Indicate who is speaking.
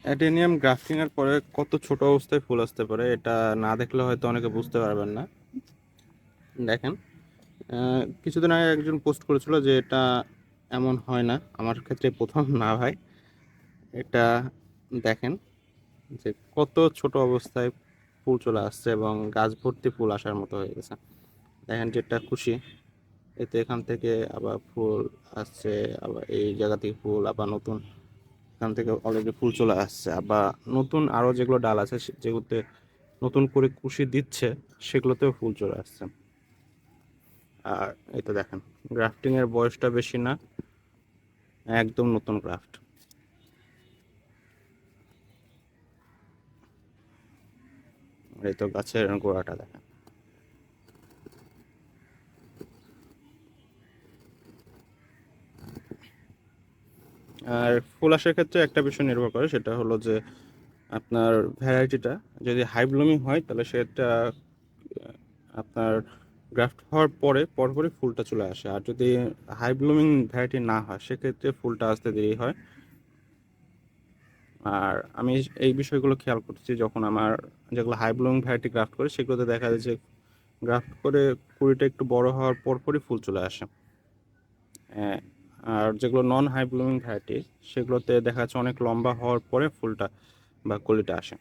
Speaker 1: Adenium grafting এর পরে কত ছোট অবস্থায় ফুল আসতে পারে এটা না দেখলে হয়তো অনেকে বুঝতে পারবেন না। দেখেন, কিছুদিন আগে একজন পোস্ট করেছিল যে এটা এমন হয় না, আমার ক্ষেত্রে প্রথম না ভাই। এটা দেখেন যে কত ছোট অবস্থায় ফুল চলে আসছে এবং গাছ ভর্তি ফুল আসার মতো হয়ে গেছে। দেখেন যেটা খুশি, এতে এখান থেকে আবার ফুল আসছে, আবার এই জায়গা থেকে ফুল, আবার নতুন এখান থেকে অলরেডি ফুল চলে আসছে, আবার নতুন আরো যেগুলো ডাল আছে যেগুলোতে নতুন করে কুশি দিচ্ছে সেগুলোতেও ফুল চলে আসছে। আর এই তো দেখেন, গ্রাফটিং এর বয়সটা বেশি না, একদম নতুন গ্রাফট। এই তো গাছের গোড়াটা দেখেন। আর ফুল আসার ক্ষেত্রে একটা বিষয় নির্ভর করে, সেটা হলো যে আপনার ভ্যারাইটিটা যদি হাই ব্লুমিং হয় তাহলে সেটা আপনার গ্রাফট হওয়ার পরে পরপরই ফুলটা চলে আসে। আর যদি হাই ব্লুমিং ভ্যারাইটি না হয় সেক্ষেত্রে ফুলটা আসতে দেরি হয়। আর আমি এই বিষয়গুলো খেয়াল করছি যখন আমার যেগুলো হাই ব্লুমিং ভ্যারাইটি গ্রাফট করে সেগুলোতে দেখা যায় যে গ্রাফট করে কুড়িটা একটু বড় হওয়ার পরপরই ফুল চলে আসে। হ্যাঁ, আর যেগুলো নন হাই ব্লুমিং ভ্যারাইটি সেগুলোতে দেখা যাচ্ছে অনেক লম্বা হওয়ার পরে ফুলটা বা কলিটা আসে।